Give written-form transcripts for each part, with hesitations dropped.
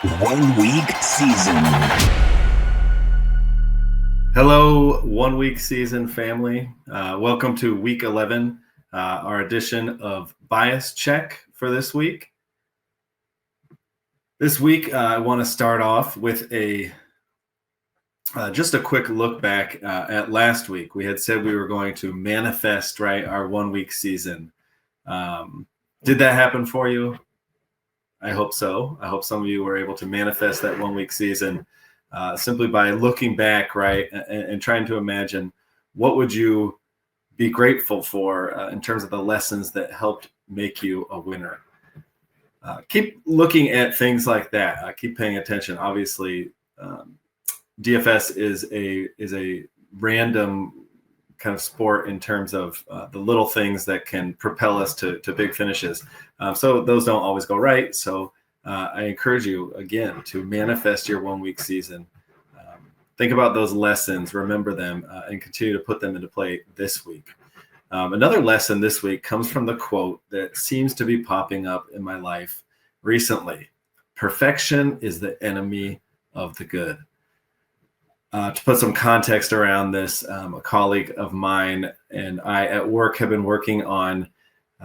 1 week season. Hello, 1 week season family. Welcome to week 11, our edition of Bias Check for this week. This week, I want to start off with just a quick look back at last week. We had said we were going to manifest, our 1 week season. Did that happen for you? I hope so. I hope some of you were able to manifest that 1 week season simply by looking back, and trying to imagine what would you be grateful for in terms of the lessons that helped make you a winner. Keep looking at things like that. Keep paying attention. Obviously, DFS is a random kind of sport in terms of the little things that can propel us to big finishes. So those don't always go right. So I encourage you, again, to manifest your 1 week season. Think about those lessons, remember them, and continue to put them into play this week. Another lesson this week comes from the quote that seems to be popping up in my life recently. Perfection is the enemy of the good. To put some context around this, a colleague of mine and I at work have been working on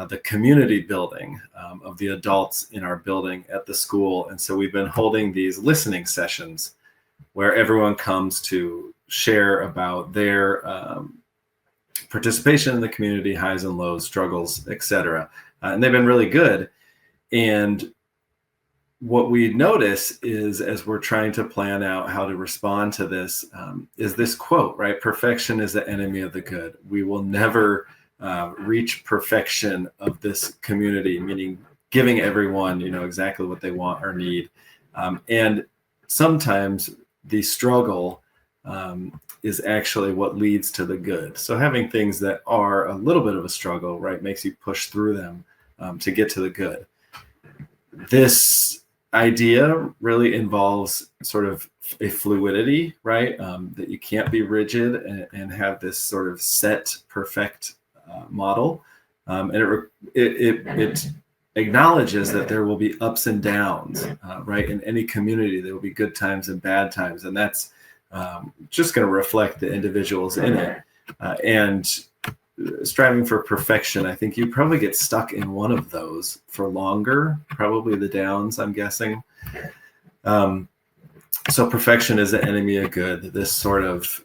the community building of the adults in our building at the school. And so we've been holding these listening sessions where everyone comes to share about their participation in the community, highs and lows, struggles, etc. And they've been really good. And what we notice is, as we're trying to plan out how to respond to this, is this quote, right? Perfection is the enemy of the good. We will never reach perfection of this community, meaning giving everyone, exactly what they want or need. And sometimes the struggle is actually what leads to the good. So having things that are a little bit of a struggle, makes you push through them to get to the good. This idea really involves sort of a fluidity, that you can't be rigid and have this sort of set, perfect model. And it acknowledges that there will be ups and downs, in any community. There will be good times and bad times, and that's just going to reflect the individuals in it. And striving for perfection, I think you probably get stuck in one of those for longer, probably the downs, I'm guessing. So perfection is the enemy of good, this sort of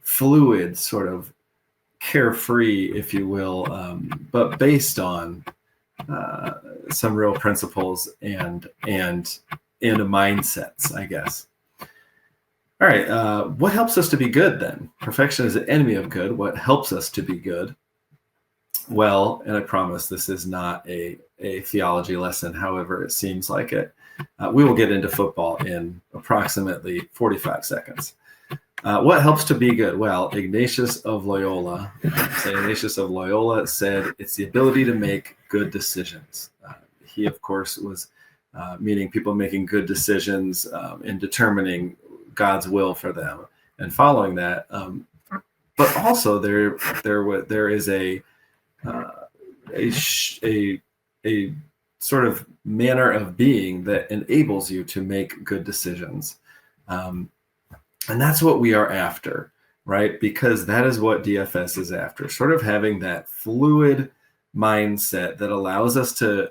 fluid, sort of carefree, if you will, but based on some real principles and into mindsets, I guess. All right, what helps us to be good then? Perfection is the enemy of good. What helps us to be good? Well, and I promise this is not a theology lesson, however it seems like it. We will get into football in approximately 45 seconds. What helps to be good? Well, Ignatius of Loyola said it's the ability to make good decisions. He, of course, was meaning people making good decisions in determining God's will for them and following that. But also there is a sort of manner of being that enables you to make good decisions. And that's what we are after, because that is what DFS is after, sort of having that fluid mindset that allows us to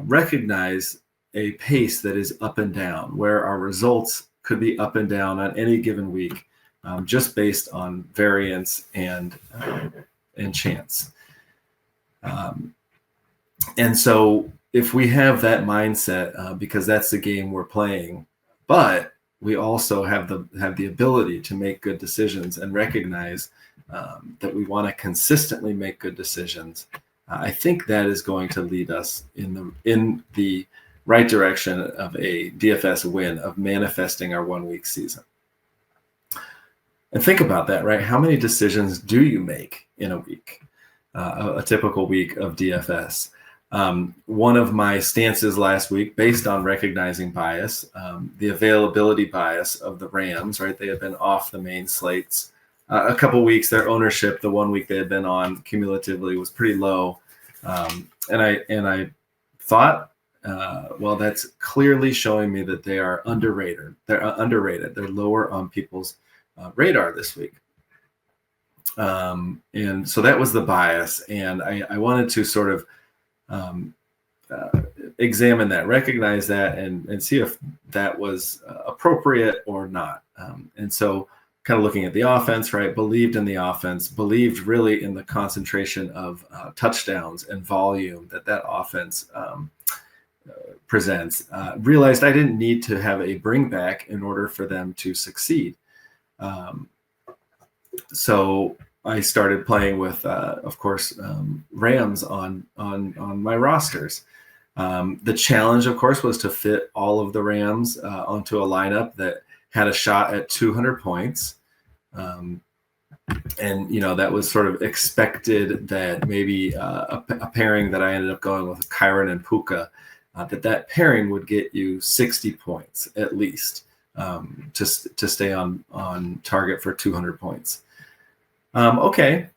recognize a pace that is up and down, where our results could be up and down on any given week, just based on variance and chance. And so if we have that mindset, because that's the game we're playing, but we also have the ability to make good decisions and recognize that we want to consistently make good decisions, I think that is going to lead us in the right direction of a DFS win, of manifesting our 1 week season. And think about that, How many decisions do you make in a week, a typical week of DFS? One of my stances last week, based on recognizing bias, the availability bias of the Rams, they had been off the main slates a couple weeks. Their ownership, the 1 week they had been on cumulatively, was pretty low. And I thought Well, that's clearly showing me that they are underrated. They're underrated. They're lower on people's radar this week. And so that was the bias. And I wanted to sort of examine that, recognize that, and see if that was appropriate or not. And so kind of looking at the offense, right? Believed in the offense, believed really in the concentration of touchdowns and volume that offense presents. Realized I didn't need to have a bring back in order for them to succeed. So I started playing with, of course, Rams on my rosters. The challenge, of course, was to fit all of the Rams onto a lineup that had a shot at 200 points. And, that was sort of expected that maybe a pairing that I ended up going with Kyron and Puka, that pairing would get you 60 points at least to stay on target for 200 points. Okay,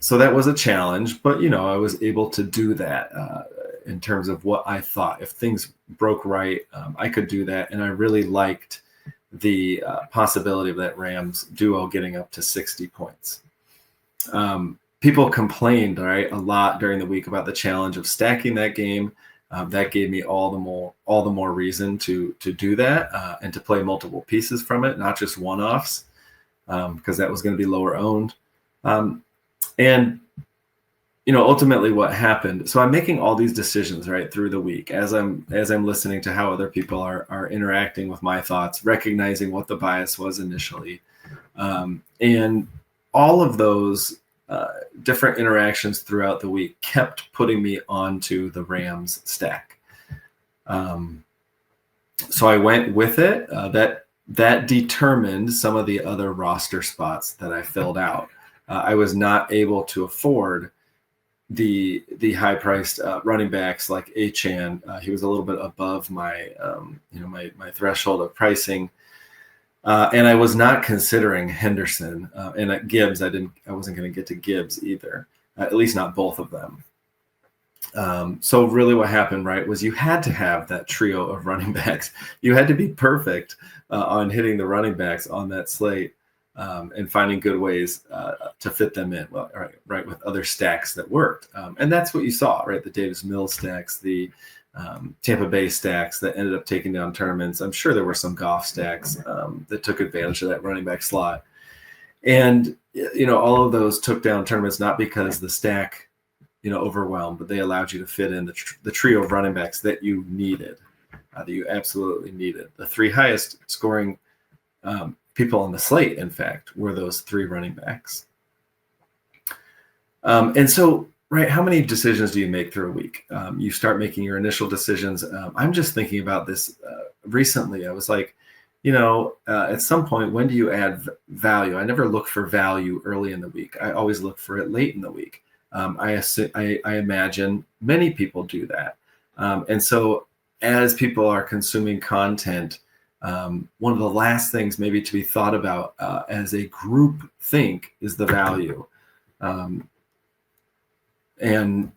so that was a challenge, but, I was able to do that in terms of what I thought. If things broke right, I could do that. And I really liked the possibility of that Rams duo getting up to 60 points. People complained, right, a lot during the week about the challenge of stacking that game. That gave me all the more reason to do that and to play multiple pieces from it, not just one-offs, because that was going to be lower owned. And ultimately what happened. So I'm making all these decisions right through the week as I'm listening to how other people are interacting with my thoughts, recognizing what the bias was initially. And all of those different interactions throughout the week kept putting me onto the Rams stack. So I went with it. That determined some of the other roster spots that I filled out. I was not able to afford the high priced running backs like Achan. He was a little bit above my my threshold of pricing, and I was not considering Henderson and at Gibbs. I wasn't going to get to Gibbs either, at least not both of them. So really what happened, right, was you had to have that trio of running backs. You had to be perfect on hitting the running backs on that slate. And finding good ways to fit them in, well, right, with other stacks that worked. And that's what you saw, right? The Davis Mills stacks, the Tampa Bay stacks that ended up taking down tournaments. I'm sure there were some Goff stacks that took advantage of that running back slot. And, all of those took down tournaments, not because the stack, overwhelmed, but they allowed you to fit in the trio of running backs that you needed, that you absolutely needed. The three highest scoring people on the slate, in fact, were those three running backs. And so, right, how many decisions do you make through a week? You start making your initial decisions. I'm just thinking about this recently. I was like, at some point, when do you add value? I never look for value early in the week. I always look for it late in the week. I imagine many people do that. And so as people are consuming content, one of the last things maybe to be thought about as a group think is the value. And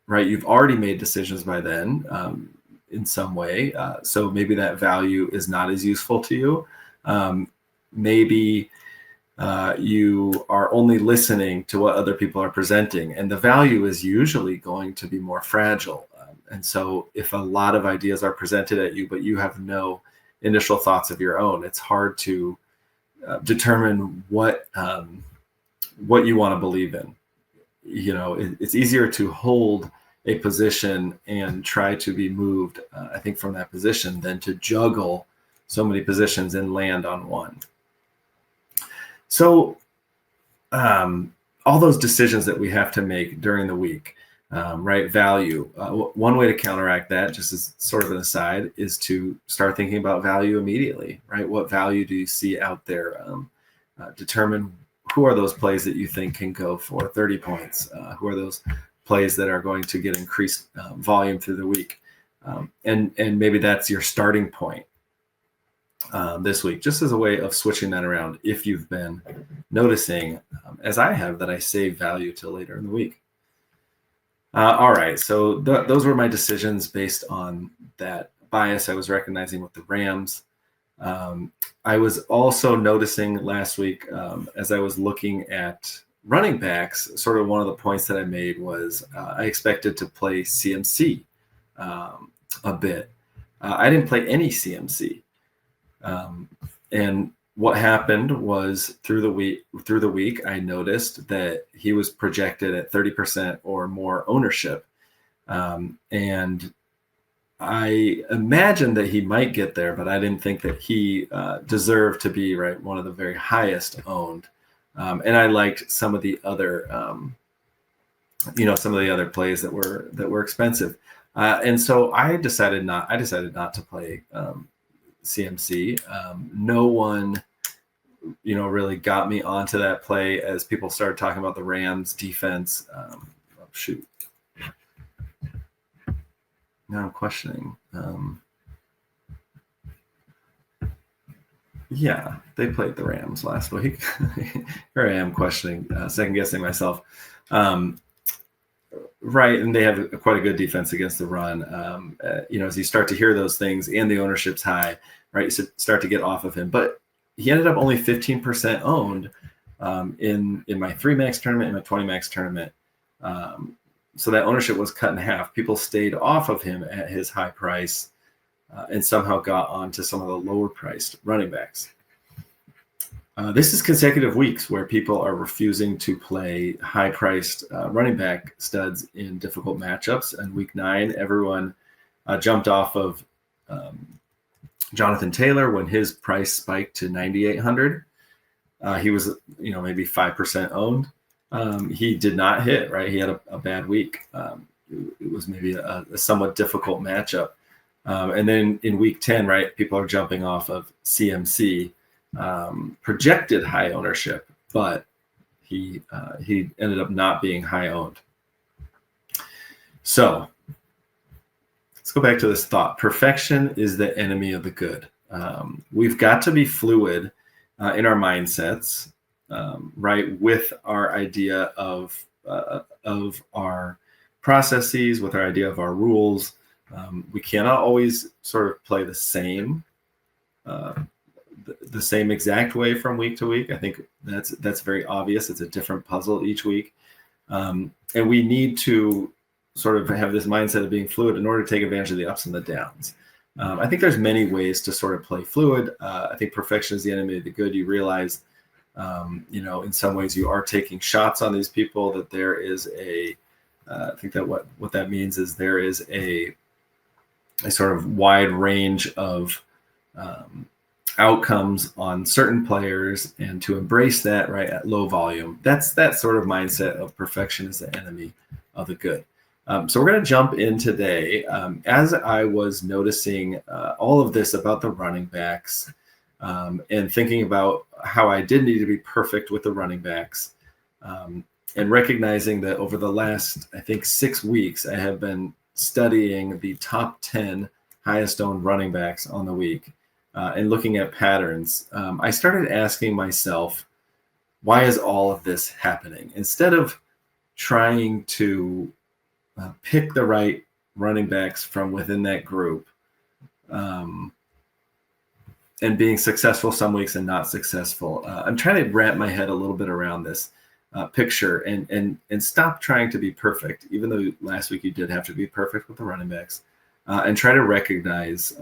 right, you've already made decisions by then in some way. So maybe that value is not as useful to you. Maybe you are only listening to what other people are presenting, and the value is usually going to be more fragile. And so if a lot of ideas are presented at you, but you have no initial thoughts of your own, it's hard to determine what you want to believe in. It's easier to hold a position and try to be moved, I think, from that position than to juggle so many positions and land on one. So all those decisions that we have to make during the week, right? Value. One way to counteract that, just as sort of an aside, is to start thinking about value immediately, right? What value do you see out there? Determine who are those plays that you think can go for 30 points? Who are those plays that are going to get increased volume through the week? And maybe that's your starting point this week, just as a way of switching that around if you've been noticing, as I have, that I save value till later in the week. All right, so those were my decisions based on that bias I was recognizing with the Rams. I was also noticing last week as I was looking at running backs, sort of one of the points that I made was I expected to play CMC a bit. I didn't play any CMC. And what happened was through the week, I noticed that he was projected at 30% or more ownership. And I imagined that he might get there, but I didn't think that he deserved to be one of the very highest owned. And I liked some of the other, some of the other plays that were expensive. And so I decided not to play CMC. No one, really got me onto that play as people started talking about the Rams defense. Shoot. Now I'm questioning. Yeah, they played the Rams last week. Here I am questioning, second guessing myself. Right, and they have quite a good defense against the run. As you start to hear those things and the ownership's high, right, you start to get off of him. But he ended up only 15% owned in my 3-max tournament and my 20-max tournament. So that ownership was cut in half. People stayed off of him at his high price and somehow got onto some of the lower priced running backs. This is consecutive weeks where people are refusing to play high-priced running back studs in difficult matchups. And week 9, everyone jumped off of Jonathan Taylor when his price spiked to 9,800. He was, maybe 5% owned. He did not hit, right? He had a bad week. It was maybe a somewhat difficult matchup. And then in week 10, right, people are jumping off of CMC. Projected high ownership, but he ended up not being high owned. So let's go back to this thought. Perfection is the enemy of the good. We've got to be fluid in our mindsets, right, with our idea of our processes, with our idea of our rules. We cannot always sort of play the same exact way from week to week. I think that's very obvious. It's a different puzzle each week. And we need to sort of have this mindset of being fluid in order to take advantage of the ups and the downs. I think there's many ways to sort of play fluid. I think perfection is the enemy of the good. You realize, in some ways you are taking shots on these people, that there is I think that what that means is there is a sort of wide range of outcomes on certain players, and to embrace that right at low volume. That's that sort of mindset of perfection is the enemy of the good. So we're going to jump in today. As I was noticing all of this about the running backs and thinking about how I did need to be perfect with the running backs, and recognizing that over the last, I think, 6 weeks, I have been studying the top 10 highest owned running backs on the week. And looking at patterns, I started asking myself, why is all of this happening? Instead of trying to pick the right running backs from within that group and being successful some weeks and not successful, I'm trying to wrap my head a little bit around this picture and stop trying to be perfect, even though last week you did have to be perfect with the running backs, and try to recognize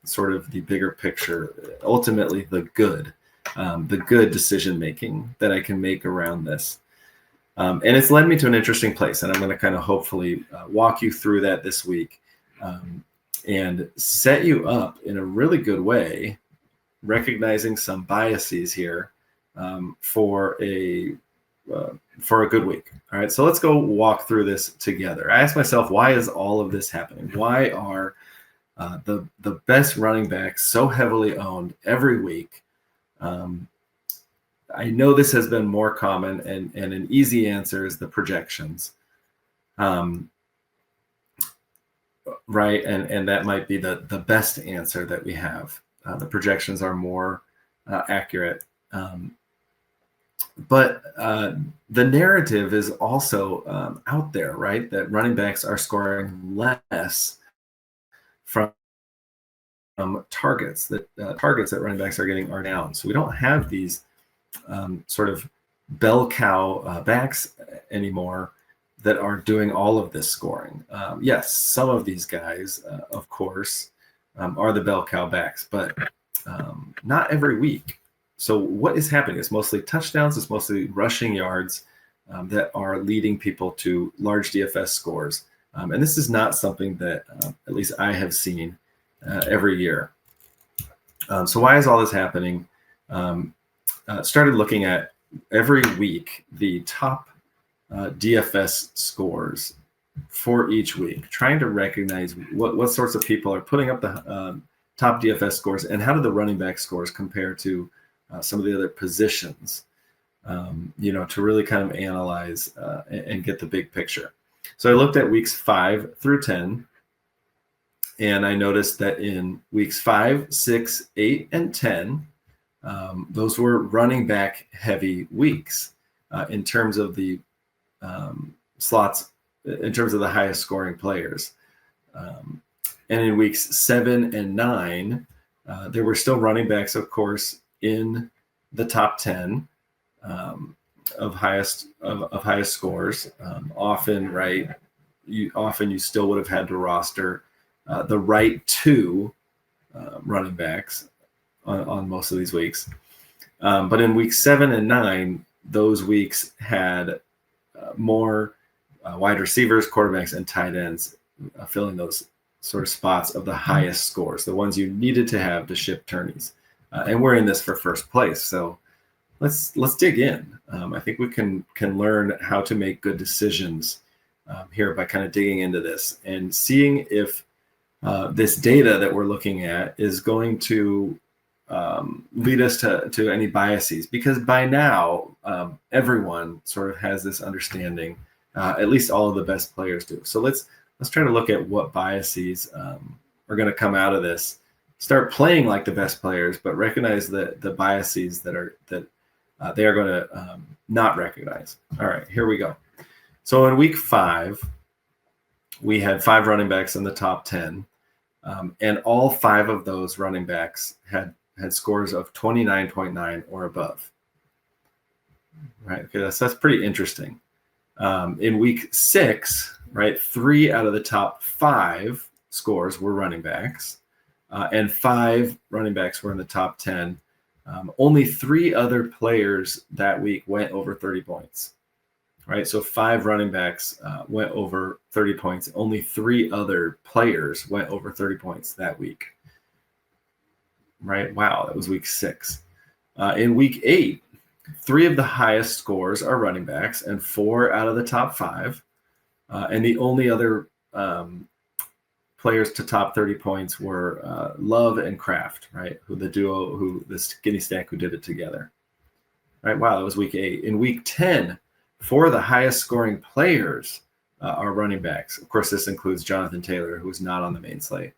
sort of the bigger picture, ultimately the good decision making that I can make around this. And it's led me to an interesting place, and I'm going to kind of hopefully walk you through that this week and set you up in a really good way, recognizing some biases here for a good week. All right, so let's go walk through this together. I asked myself, why is all of this happening? Why are the best running backs so heavily owned every week? I know this has been more common, and an easy answer is the projections, right? And that might be the best answer that we have. The projections are more accurate. But the narrative is also out there, right? That running backs are scoring less from targets. That targets that running backs are getting are down. So we don't have these sort of bell cow backs anymore that are doing all of this scoring. Yes, some of these guys, of course, are the bell cow backs, but not every week. So what is happening? It's mostly touchdowns. It's mostly rushing yards that are leading people to large DFS scores. And this is not something that at least I have seen every year. So why is all this happening? Started looking at every week the top DFS scores for each week, trying to recognize what sorts of people are putting up the top DFS scores and how do the running back scores compare to some of the other positions, to really kind of analyze and get the big picture. So I looked at weeks 5 through 10, and I noticed that in weeks 5, 6, 8, and 10, those were running back heavy weeks in terms of the slots, in terms of the highest scoring players. And in weeks 7 and 9, there were still running backs, of course, in the top 10 of highest scores. Often, right? You still would have had to roster the right two running backs on most of these weeks. But in week 7 and 9, those weeks had more wide receivers, quarterbacks, and tight ends filling those sort of spots of the highest scores, the ones you needed to have to ship tourneys. And we're in this for first place. So let's dig in. I think we can learn how to make good decisions here by kind of digging into this and seeing if this data that we're looking at is going to lead us to any biases, because by now everyone sort of has this understanding, at least all of the best players do. So let's try to look at what biases are going to come out of this. Start playing like the best players, but recognize the biases that they are going to not recognize. All right, here we go. So in week 5, we had 5 running backs in the top 10, and all 5 of those running backs had scores of 29.9 or above. Right? Okay, that's pretty interesting. In week 6, right, 3 out of the top 5 scores were running backs, and 5 running backs were in the top 10. Only 3 other players that week went over 30 points. Right, so 5 running backs went over 30 points. Only 3 other players went over 30 points that week. Right, wow, that was week 6. In week 8, 3 of the highest scores are running backs, and 4 out of the top 5. And the only other players to top 30 points were Love and Kraft, right? The skinny stack who did it together. Right, wow, that was week 8. In week 10, 4 of the highest scoring players are running backs. Of course, this includes Jonathan Taylor, who is not on the main slate.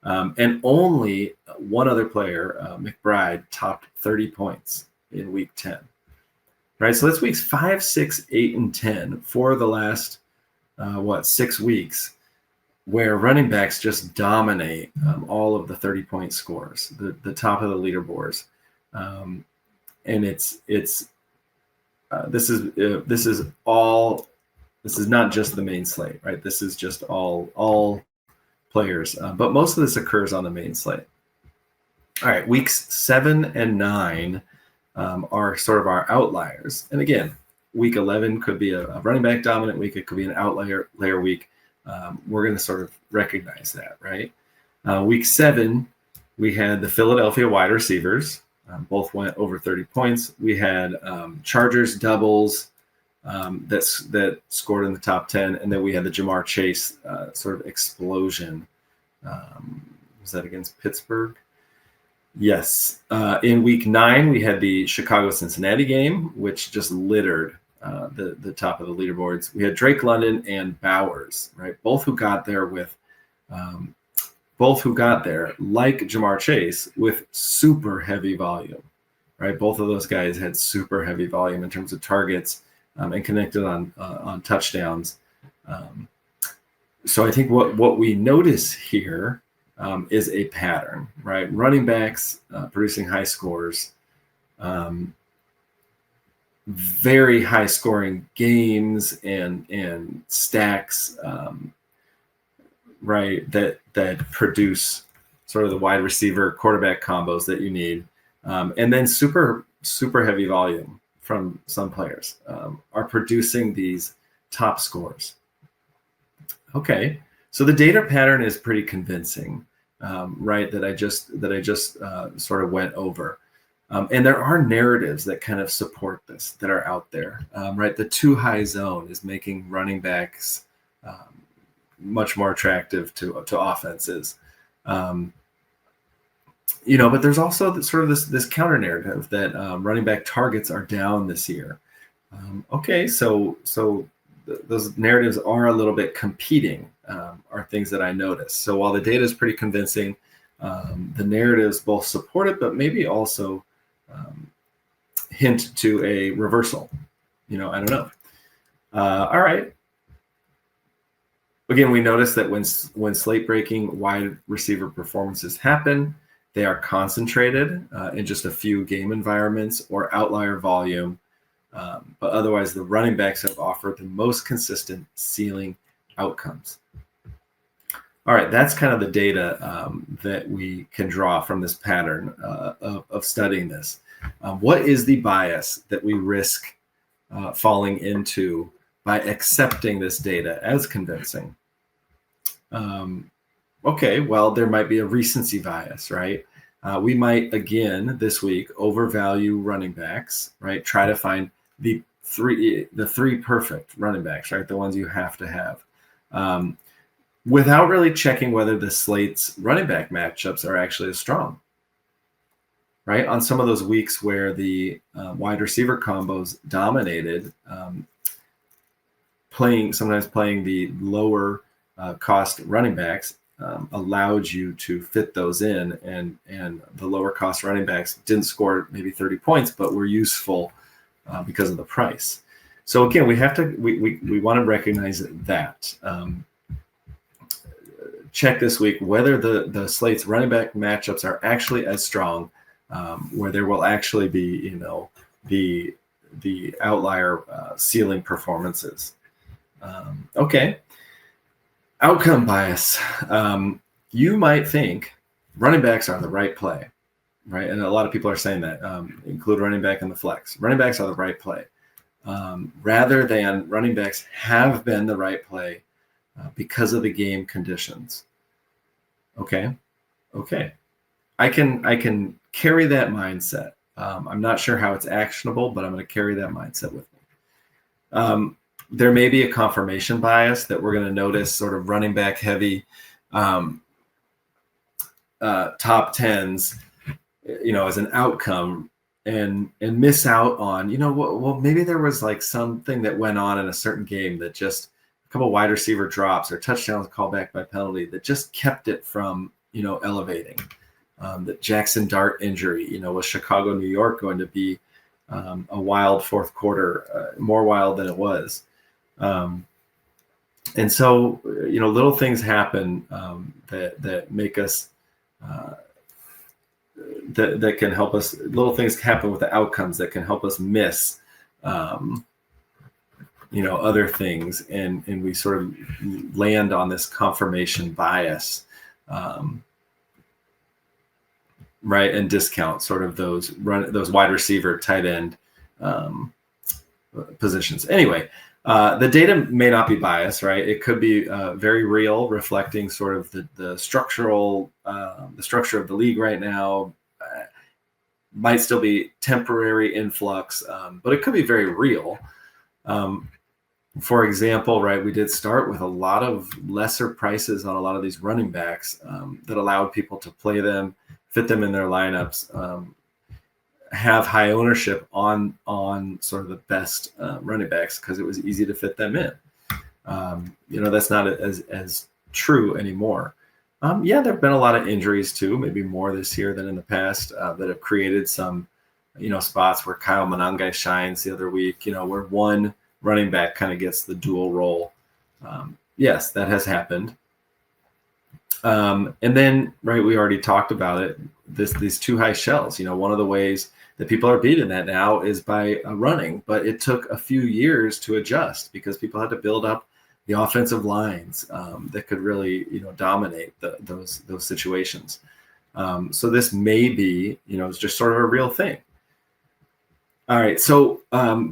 And only one other player, McBride, topped 30 points in week 10. Right, so that's weeks 5, 6, 8, and 10 for the last 6 weeks, where running backs just dominate all of the 30-point scores, the top of the leaderboards. And this is not just the main slate, right? This is just all players, but most of this occurs on the main slate. All right, weeks 7 and 9 are sort of our outliers. And again, week 11 could be a running back dominant week. It could be an outlier week. We're going to sort of recognize that, right? Week 7, we had the Philadelphia wide receivers. Both went over 30 points. We had Chargers doubles that scored in the top 10. And then we had the Jamar Chase sort of explosion. Was that against Pittsburgh? Yes. In week 9, we had the Chicago-Cincinnati game, which just littered the top of the leaderboards. We had Drake London and Bowers, right? Both who got there like Jamar Chase, with super heavy volume, right? Both of those guys had super heavy volume in terms of targets and connected on touchdowns. So I think what we notice here is a pattern, right? Running backs producing high scores, very high scoring games and stacks, right? That produce sort of the wide receiver quarterback combos that you need, and then super heavy volume from some players are producing these top scores. Okay, so the data pattern is pretty convincing, right? That I just sort of went over, and there are narratives that kind of support this that are out there, right? The too high zone is making running backs much more attractive to offenses, but there's also this counter narrative that running back targets are down this year. Okay, so those narratives are a little bit competing, are things that I noticed. So while the data is pretty convincing, the narratives both support it, but maybe also hint to a reversal. I don't know. All right. Again, we notice that when slate breaking wide receiver performances happen, they are concentrated in just a few game environments or outlier volume. But otherwise, the running backs have offered the most consistent ceiling outcomes. All right, that's kind of the data that we can draw from this pattern of studying this. What is the bias that we risk falling into by accepting this data as convincing? Okay, well, there might be a recency bias, right? We might, again, this week, overvalue running backs, right? Try to find the three perfect running backs, right? The ones you have to have, without really checking whether the slate's running back matchups are actually as strong, right? On some of those weeks where the wide receiver combos dominated, sometimes playing the lower cost running backs allowed you to fit those in, and the lower cost running backs didn't score maybe 30 points, but were useful because of the price. So again, we want to recognize that. Check this week whether the slate's running back matchups are actually as strong, where there will actually be the outlier ceiling performances. Okay. Outcome bias. You might think running backs are the right play, right? And a lot of people are saying that, include running back in the flex. Running backs are the right play, rather than running backs have been the right play because of the game conditions. Okay. I can carry that mindset. I'm not sure how it's actionable, but I'm going to carry that mindset with me. There may be a confirmation bias that we're going to notice sort of running back heavy top tens, as an outcome, and miss out on, well, maybe there was like something that went on in a certain game that just a couple wide receiver drops or touchdowns called back by penalty that just kept it from, elevating. The Jackson Dart injury, was Chicago, New York going to be a wild fourth quarter, more wild than it was. And so, little things happen that make us, that can help us. Little things happen with the outcomes that can help us miss, other things, and we sort of land on this confirmation bias, right, and discount sort of those wide receiver, tight end positions. Anyway. The data may not be biased, right? It could be very real, reflecting sort of the structure of the league right now. Might still be temporary influx, but it could be very real. For example, right, we did start with a lot of lesser prices on a lot of these running backs that allowed people to play them, fit them in their lineups, have high ownership on sort of the best running backs because it was easy to fit them in. That's not as true anymore. There have been a lot of injuries too, maybe more this year than in the past, that have created some spots where Kyle Monangai shines the other week, where one running back kind of gets the dual role. Yes, that has happened. And then, right, we already talked about it, these too high shells. One of the ways that people are beating that now is by running, but it took a few years to adjust because people had to build up the offensive lines that could really, dominate those situations. So this may be, it's just sort of a real thing. All right. So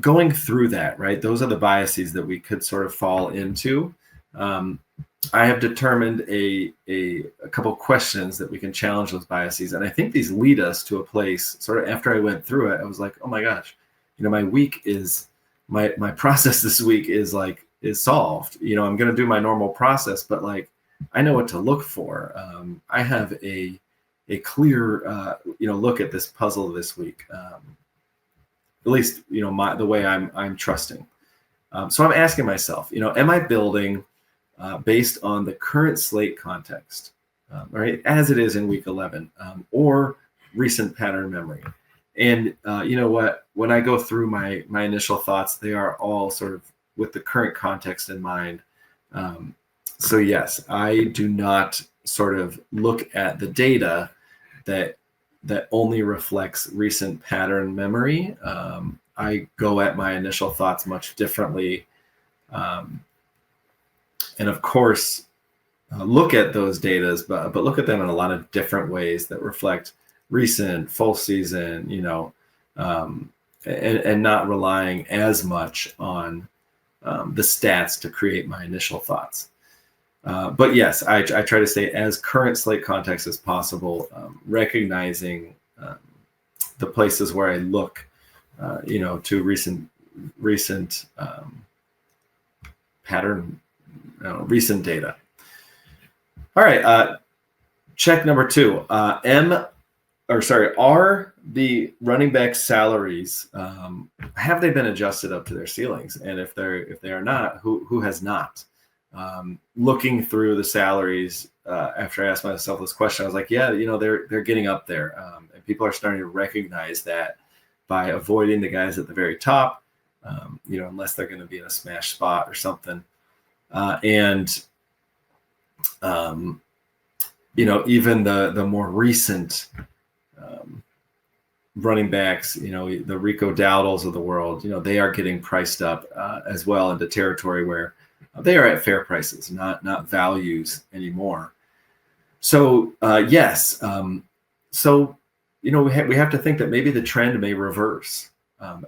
going through that, right, those are the biases that we could sort of fall into. I have determined a couple questions that we can challenge those biases. And I think these lead us to a place sort of after I went through it, I was like, oh my gosh, my week is my process this week is solved. I'm going to do my normal process, but I know what to look for. I have a clear, look at this puzzle this week. At least, the way I'm trusting. So I'm asking myself, am I building based on the current slate context, right, as it is in week 11, or recent pattern memory? And you know what? When I go through my initial thoughts, they are all sort of with the current context in mind. So yes, I do not sort of look at the data that only reflects recent pattern memory. I go at my initial thoughts much differently. And of course, look at those data, but look at them in a lot of different ways that reflect recent, full season, and not relying as much on the stats to create my initial thoughts. But yes, I try to stay as current slate context as possible, recognizing the places where I look, to recent pattern, recent data. All right, check number 2. Are the running back salaries, have they been adjusted up to their ceilings? And if they are not, who has not? Looking through the salaries, after I asked myself this question, I was like, yeah, they're getting up there, and people are starting to recognize that by avoiding the guys at the very top, unless they're going to be in a smash spot or something, and even the more recent running backs, the Rico Dowdles of the world, they are getting priced up as well into territory where they are at fair prices, not values anymore. So yes, so we have to think that maybe the trend may reverse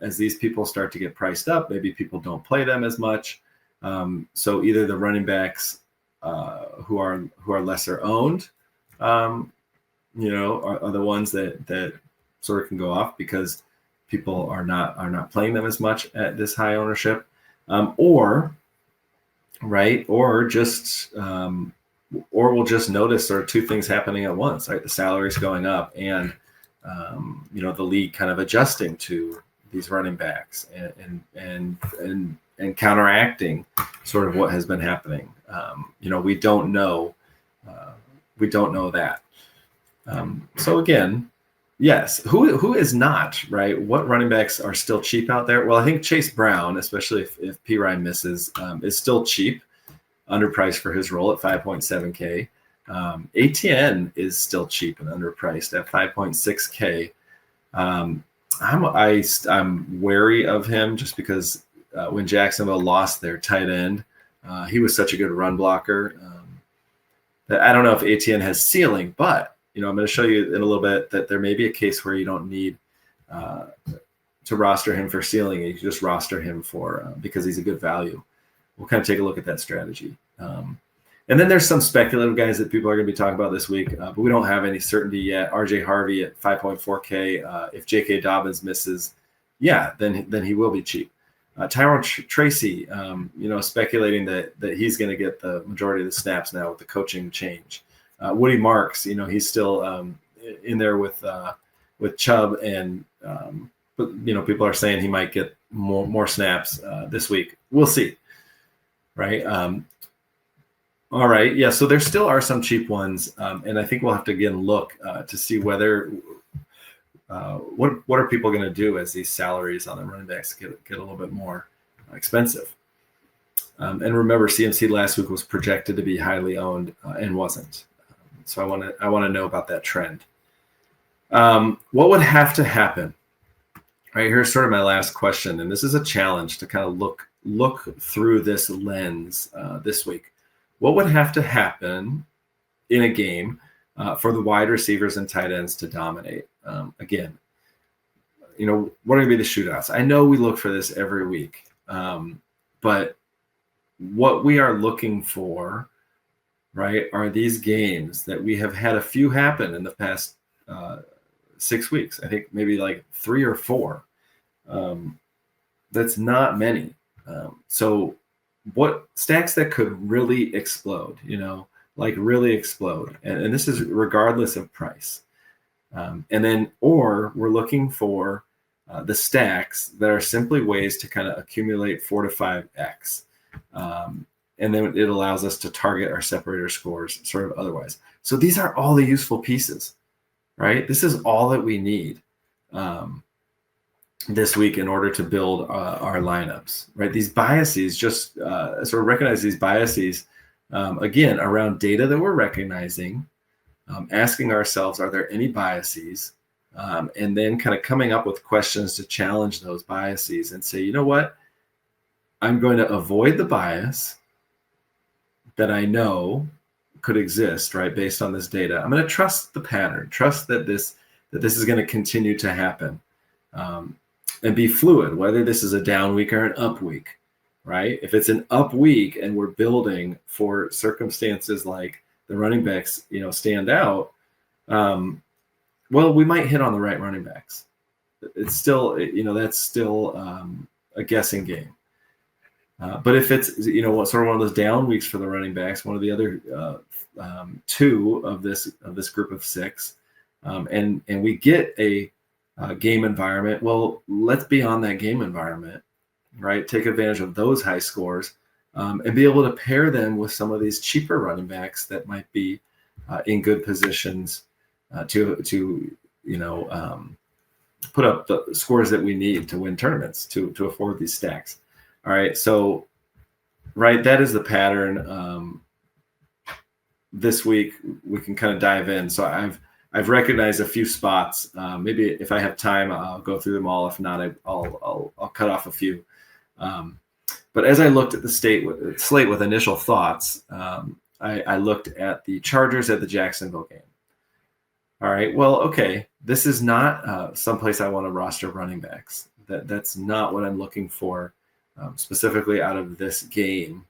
as these people start to get priced up. Maybe people don't play them as much. So either the running backs who are lesser owned, are the ones that sort of can go off because people are not playing them as much at this high ownership, or we'll just notice sort of two things happening at once, right? The salaries going up and the league kind of adjusting to these running backs and counteracting sort of what has been happening. We don't know that. So again, yes, who is not, right? What running backs are still cheap out there? Well, I think Chase Brown, especially if P. Ryan misses, is still cheap, underpriced for his role at 5.7K. ATN is still cheap and underpriced at 5.6K. I'm wary of him just because when Jacksonville lost their tight end, he was such a good run blocker that I don't know if ATN has ceiling, but I'm going to show you in a little bit that there may be a case where you don't need to roster him for ceiling. You can just roster him for because he's a good value. We'll kind of take a look at that strategy. And then there's some speculative guys that people are going to be talking about this week, but we don't have any certainty yet. RJ Harvey at 5.4K. If J.K. Dobbins misses, then he will be cheap. Tyrone Tracy, speculating that he's going to get the majority of the snaps now with the coaching change. Woody Marks, he's still in there with Chubb, and but people are saying he might get more snaps this week. We'll see, right? All right, yeah. So there still are some cheap ones, and I think we'll have to again look to see whether what are people going to do as these salaries on the running backs get a little bit more expensive? And remember, CMC last week was projected to be highly owned and wasn't. So I want to know about that trend. What would have to happen? Right, here's sort of my last question, and this is a challenge to kind of look through this lens this week. What would have to happen in a game for the wide receivers and tight ends to dominate? Again, what are going to be the shootouts? I know we look for this every week, but what we are looking for, right, are these games that we have had a few happen in the past 6 weeks. I think maybe like 3 or 4. That's not many. So what stacks that could really explode, really explode. And this is regardless of price. Or we're looking for the stacks that are simply ways to kind of accumulate 4 to 5x. And then it allows us to target our separator scores sort of otherwise. So these are all the useful pieces, right? This is all that we need this week in order to build our lineups, right? These biases, just sort of recognize these biases, again, around data that we're recognizing, asking ourselves, are there any biases? And then kind of coming up with questions to challenge those biases and say, you know what? I'm going to avoid the bias that I know could exist, right, based on this data. I'm going to trust the pattern, trust that this is going to continue to happen, and be fluid, whether this is a down week or an up week, right? If it's an up week and we're building for circumstances like the running backs, stand out, well, we might hit on the right running backs. It's still, that's still a guessing game. But if it's, sort of one of those down weeks for the running backs, one of the other 2 of this group of 6, and we get a game environment, well, let's be on that game environment, right? Take advantage of those high scores and be able to pair them with some of these cheaper running backs that might be in good positions to put up the scores that we need to win tournaments, to afford these stacks. All right, so right, that is the pattern. This week we can kind of dive in. So I've recognized a few spots. Maybe if I have time, I'll go through them all. If not, I'll cut off a few. But as I looked at the slate with initial thoughts, I looked at the Chargers at the Jacksonville game. All right, well, okay, this is not someplace I want to roster running backs. That's not what I'm looking for. Specifically out of this game.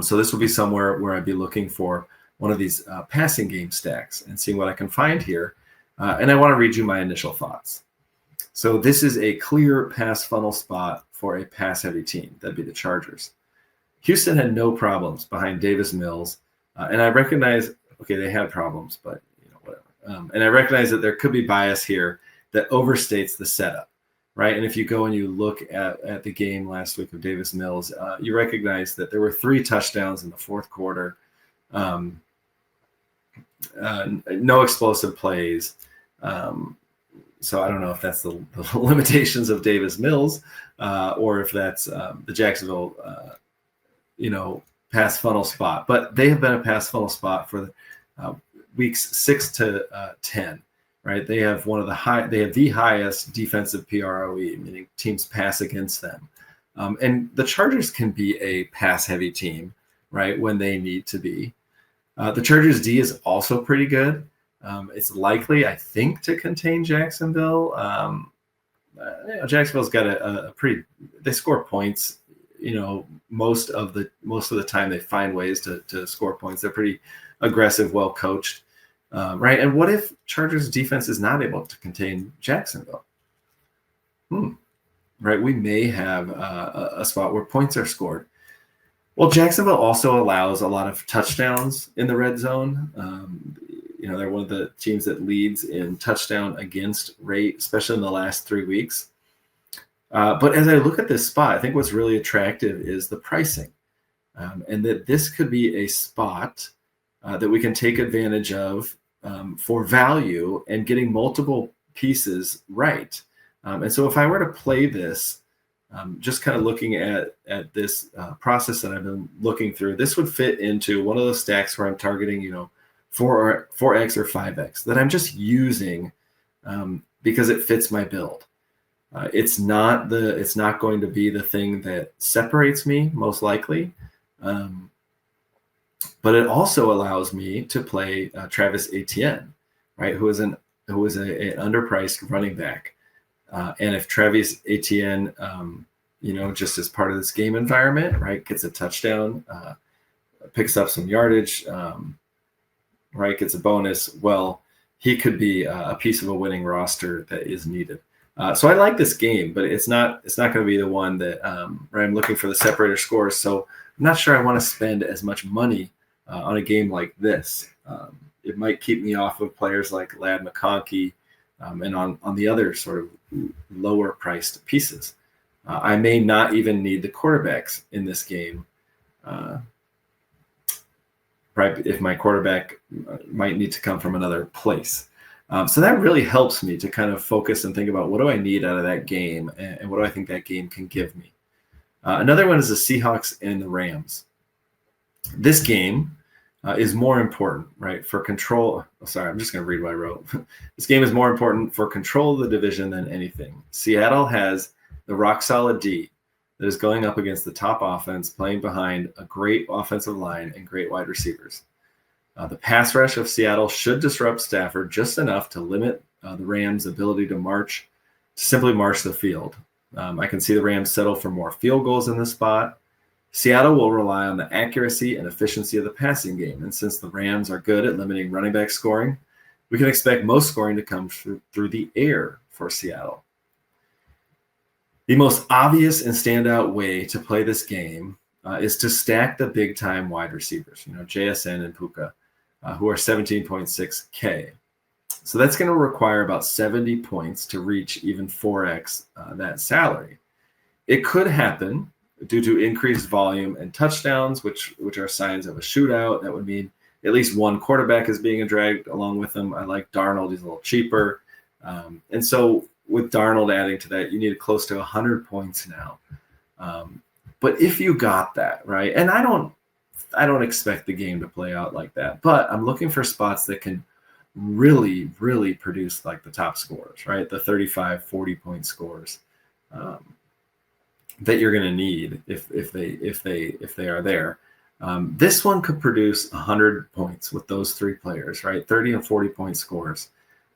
So this will be somewhere where I'd be looking for one of these passing game stacks and seeing what I can find here. And I want to read you my initial thoughts. So this is a clear pass funnel spot for a pass-heavy team. That'd be the Chargers. Houston had no problems behind Davis Mills. And I recognize, okay, they had problems, but whatever. And I recognize that there could be bias here that overstates the setup. Right, and if you go and you look at the game last week of Davis Mills, you recognize that there were 3 touchdowns in the fourth quarter, no explosive plays. So I don't know if that's the limitations of Davis Mills or if that's the Jacksonville, pass funnel spot. But they have been a pass funnel spot for weeks 6 to 10. Right, they have the highest defensive PROE, meaning teams pass against them, and the Chargers can be a pass-heavy team, right, when they need to be. The Chargers D is also pretty good. It's likely, I think, to contain Jacksonville. Jacksonville's got a pretty. They score points. Most of the time they find ways to score points. They're pretty aggressive, well coached. Right, and what if Chargers defense is not able to contain Jacksonville? Right, we may have a spot where points are scored. Well, Jacksonville also allows a lot of touchdowns in the red zone. They're one of the teams that leads in touchdown against rate, especially in the last 3 weeks. But as I look at this spot, I think what's really attractive is the pricing, and that this could be a spot that we can take advantage of for value and getting multiple pieces right. And so if I were to play this, just kind of looking at this process that I've been looking through, this would fit into one of those stacks where I'm targeting, 4x or 5x that I'm just using because it fits my build. It's not going to be the thing that separates me most likely, but it also allows me to play Travis Etienne, right? Who is an underpriced running back. And if Travis Etienne, just as part of this game environment, right, gets a touchdown, picks up some yardage, right, gets a bonus, well, he could be a piece of a winning roster that is needed. So I like this game, but it's not going to be the one that where I'm looking for the separator scores. So I'm not sure I want to spend as much money on a game like this. It might keep me off of players like Ladd McConkey and on the other sort of lower priced pieces. I may not even need the quarterbacks in this game. Right, if my quarterback might need to come from another place. So that really helps me to kind of focus and think about what do I need out of that game and what do I think that game can give me. Another one is the Seahawks and the Rams. This game is more important, right, for control. Oh, sorry, I'm just going to read what I wrote. This game is more important for control of the division than anything. Seattle has the rock-solid D that is going up against the top offense, playing behind a great offensive line and great wide receivers. The pass rush of Seattle should disrupt Stafford just enough to limit the Rams' ability to simply march the field. I can see the Rams settle for more field goals in this spot. Seattle will rely on the accuracy and efficiency of the passing game, and since the Rams are good at limiting running back scoring, we can expect most scoring to come through the air for Seattle. The most obvious and standout way to play this game is to stack the big-time wide receivers, JSN and Puka, who are 17.6K. So that's going to require about 70 points to reach even 4x that salary. It could happen due to increased volume and touchdowns, which are signs of a shootout. That would mean at least one quarterback is being dragged along with them. I like Darnold. He's a little cheaper. And so with Darnold adding to that, you need close to 100 points now. But if you got that, right, and I don't expect the game to play out like that, but I'm looking for spots that can really, really produce like the top scores, right? The 35, 40-point scores that you're going to need if they are there. This one could produce 100 points with those three players, right? 30 and 40-point scores.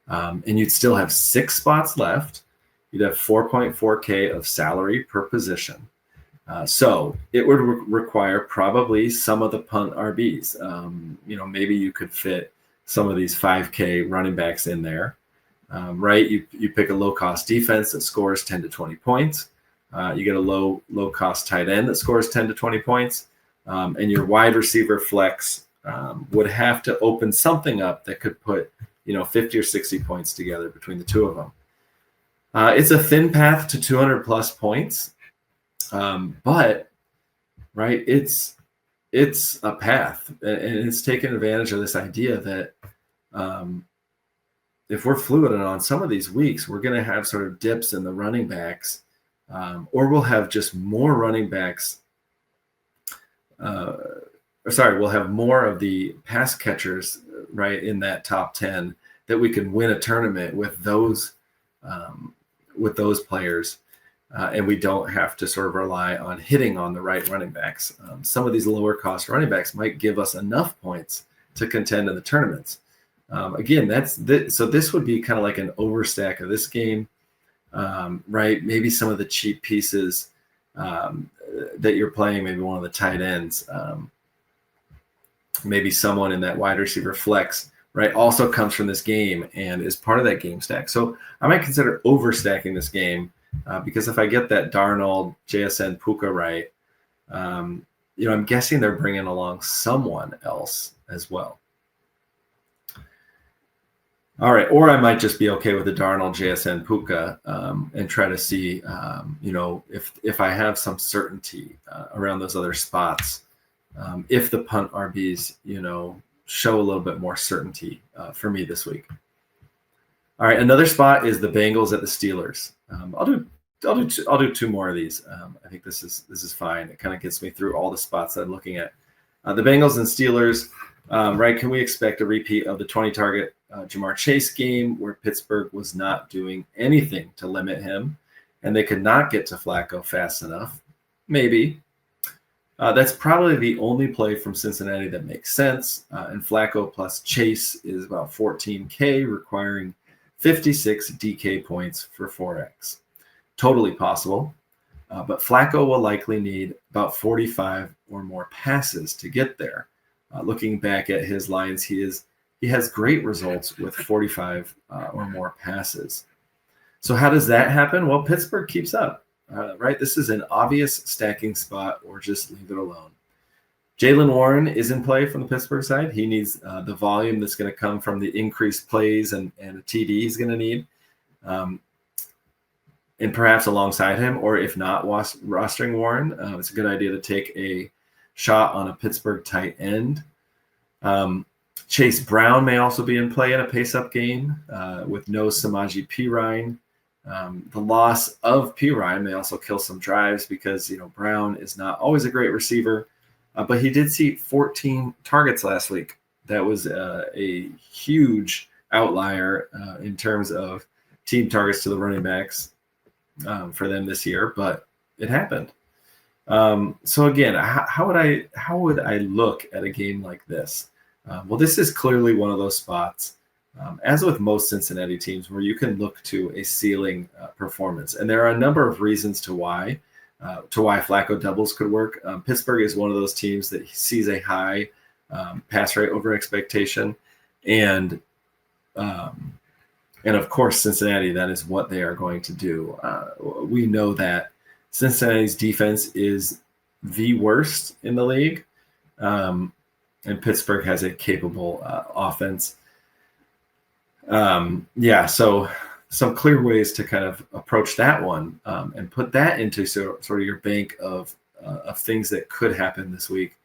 And you'd still have 6 spots left. You'd have 4.4K of salary per position. So it would require probably some of the punt RBs. Maybe you could fit some of these 5K running backs in there, right? You pick a low-cost defense that scores 10 to 20 points. You get a low-cost tight end that scores 10 to 20 points. And your wide receiver flex would have to open something up that could put 50 or 60 points together between the two of them. It's a thin path to 200 plus points, but right, it's a path, and it's taken advantage of this idea that if we're fluid on some of these weeks, we're going to have sort of dips in the running backs, or we'll have just more running backs. We'll have more of the pass catchers, right, in that top 10 that we can win a tournament with those players, and we don't have to sort of rely on hitting on the right running backs. Some of these lower cost running backs might give us enough points to contend in the tournaments. Again, so this would be kind of like an overstack of this game, right? Maybe some of the cheap pieces that you're playing, maybe one of the tight ends, maybe someone in that wide receiver flex, right, also comes from this game and is part of that game stack. So I might consider overstacking this game because if I get that Darnold, JSN, Puka right, I'm guessing they're bringing along someone else as well. All right, or I might just be okay with the Darnold, JSN, Puka and try to see, if I have some certainty around those other spots, if the punt RBs, show a little bit more certainty for me this week. All right, another spot is the Bengals at the Steelers. I'll do two more of these. I think this is fine. It kind of gets me through all the spots that I'm looking at. The Bengals and Steelers, right? Can we expect a repeat of the 20-target Jamar Chase game where Pittsburgh was not doing anything to limit him, and they could not get to Flacco fast enough? Maybe. That's probably the only play from Cincinnati that makes sense. And Flacco plus Chase is about 14K, requiring 56 DK points for 4X. Totally possible. But Flacco will likely need about 45 or more passes to get there. Looking back at his lines, he has great results with 45 or more passes. So how does that happen? Well, Pittsburgh keeps up. Right? This is an obvious stacking spot, or just leave it alone. Jaylen Warren is in play from the Pittsburgh side. He needs the volume that's going to come from the increased plays and a TD he's going to need. And perhaps alongside him, or if not rostering Warren, it's a good idea to take a shot on a Pittsburgh tight end. Chase Brown may also be in play in a pace-up game with no Samaje Perine. The loss of Perine may also kill some drives because, Brown is not always a great receiver, but he did see 14 targets last week. That was a huge outlier in terms of team targets to the running backs for them this year, but it happened. So again, how would I look at a game like this? Well, this is clearly one of those spots, as with most Cincinnati teams, where you can look to a ceiling performance. And there are a number of reasons to why Flacco doubles could work. Pittsburgh is one of those teams that sees a high pass rate over expectation. And of course, Cincinnati, that is what they are going to do. We know that Cincinnati's defense is the worst in the league. And Pittsburgh has a capable offense. So some clear ways to kind of approach that one and put that into sort of your bank of things that could happen this week.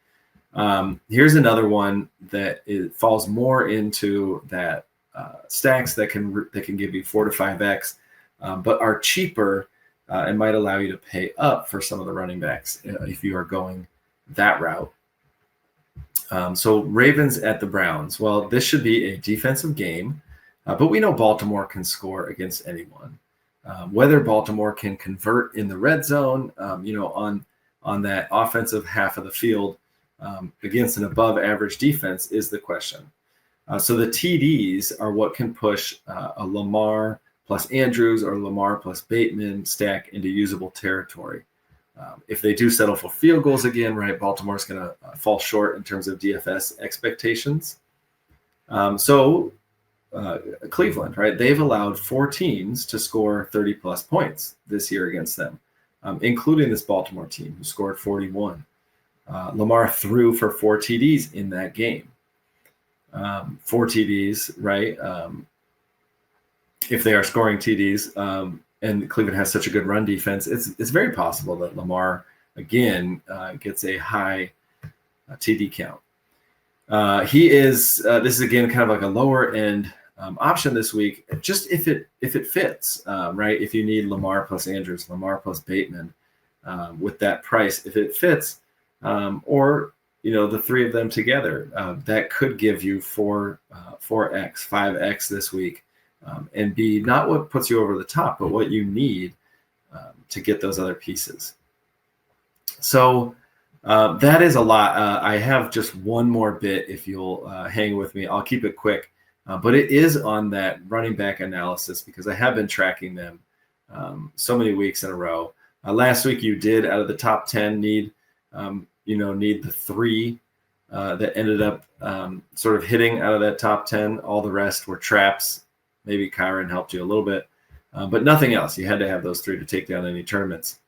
Here's another one that falls more into that stacks that can give you 4 to 5x, but are cheaper and might allow you to pay up for some of the running backs if you are going that route. So Ravens at the Browns. Well, this should be a defensive game. But we know Baltimore can score against anyone. Whether Baltimore can convert in the red zone, on that offensive half of the field against an above-average defense is the question. So the TDs are what can push a Lamar plus Andrews or Lamar plus Bateman stack into usable territory. If they do settle for field goals again, right, Baltimore's going to fall short in terms of DFS expectations. Cleveland, right? They've allowed 4 teams to score 30-plus points this year against them, including this Baltimore team who scored 41. Lamar threw for 4 TDs in that game. 4 TDs, right? If they are scoring TDs, and Cleveland has such a good run defense, it's very possible that Lamar, again, gets a high TD count. This is again kind of like a lower end option this week, just if it fits, right? If you need Lamar plus Andrews, Lamar plus Bateman with that price, if it fits, or the 3 of them together, that could give you 4x, 5x this week, and be not what puts you over the top, but what you need to get those other pieces. So that is a lot. I have just one more bit if you'll hang with me. I'll keep it quick, but it is on that running back analysis because I have been tracking them so many weeks in a row. Last week you did, out of the top 10, need the 3 that ended up sort of hitting out of that top 10. All the rest were traps. Maybe Kyron helped you a little bit, but nothing else. You had to have those 3 to take down any tournaments.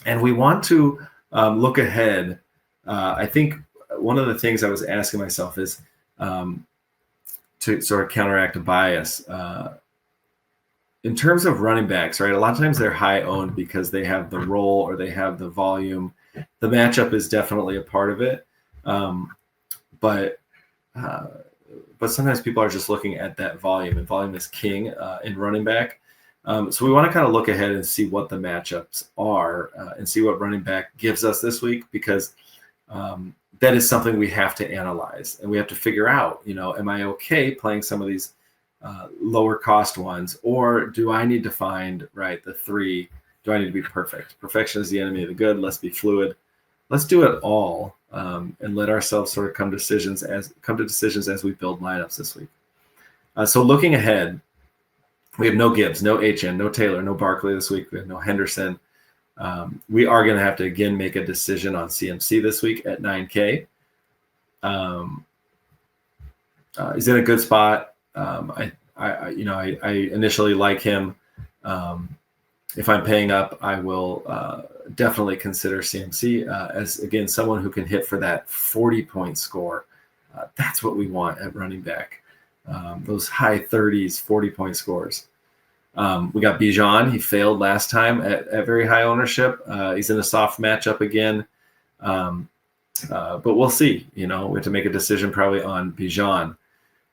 And we want to look ahead. I think one of the things I was asking myself is to sort of counteract a bias. In terms of running backs, right? A lot of times they're high owned because they have the role or they have the volume. The matchup is definitely a part of it. But but sometimes people are just looking at that volume, and volume is king in running back. So we want to kind of look ahead and see what the matchups are and see what running back gives us this week, because that is something we have to analyze, and we have to figure out, am I okay playing some of these lower cost ones, or do I need to find the three? Do I need to be perfect? Perfection is the enemy of the good. Let's be fluid. Let's do it all, and let ourselves sort of come to decisions as we build lineups this week. So looking ahead, we have no Gibbs, no HN, no Taylor, no Barkley this week. We have no Henderson. We are going to have to again make a decision on CMC this week at 9K. He's in a good spot. I initially like him. If I'm paying up, I will definitely consider CMC as, again, someone who can hit for that 40-point score. That's what we want at running back. Those high 30s, 40-point scores. We got Bijan. He failed last time at very high ownership. He's in a soft matchup again. But we'll see. We have to make a decision probably on Bijan.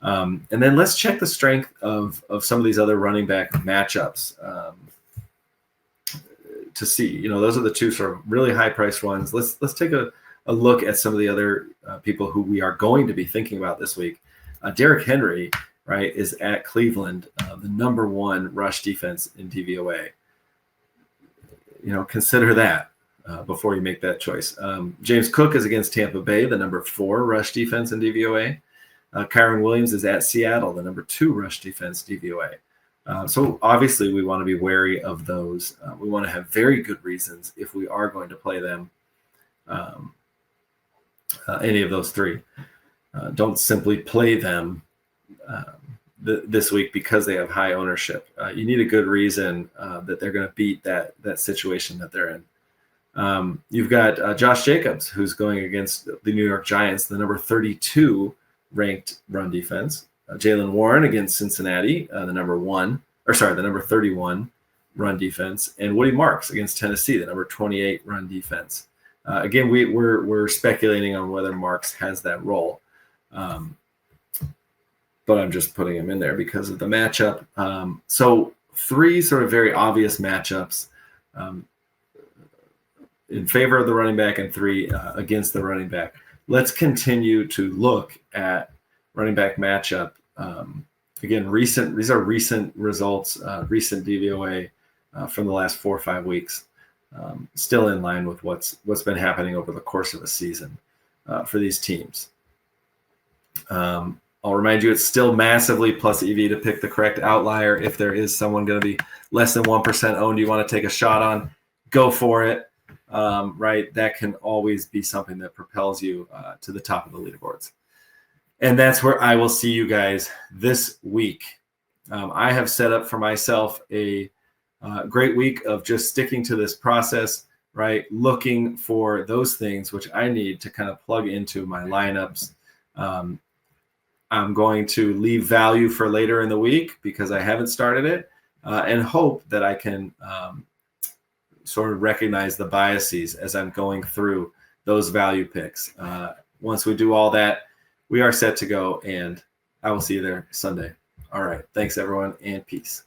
And then let's check the strength of some of these other running back matchups to see. Those are the two sort of really high-priced ones. Let's take a look at some of the other people who we are going to be thinking about this week. Derrick Henry, is at Cleveland, the number one rush defense in DVOA. Consider that before you make that choice. James Cook is against Tampa Bay, the number 4 rush defense in DVOA. Kyron Williams is at Seattle, the number 2 rush defense DVOA. So obviously we want to be wary of those. We want to have very good reasons if we are going to play them, any of those 3. Don't simply play them this week because they have high ownership. You need a good reason that they're going to beat that situation that they're in. You've got Josh Jacobs, who's going against the New York Giants, the number 32 ranked run defense. Jaylen Warren against Cincinnati, the number 31 run defense, and Woody Marks against Tennessee, the number 28 run defense. Again, we're speculating on whether Marks has that role, but I'm just putting him in there because of the matchup. So 3 sort of very obvious matchups in favor of the running back and 3 against the running back. Let's continue to look at running back matchup. Again, these are recent results, recent DVOA from the last 4 or 5 weeks, still in line with what's been happening over the course of a season for these teams. I'll remind you, it's still massively plus EV to pick the correct outlier. If there is someone going to be less than 1% owned you want to take a shot on, go for it. That can always be something that propels you to the top of the leaderboards. And that's where I will see you guys this week. I have set up for myself a great week of just sticking to this process, looking for those things which I need to kind of plug into my lineups. I'm going to leave value for later in the week because I haven't started it, and hope that I can sort of recognize the biases as I'm going through those value picks. Once we do all that, we are set to go, and I will see you there Sunday. All right. Thanks, everyone, and peace.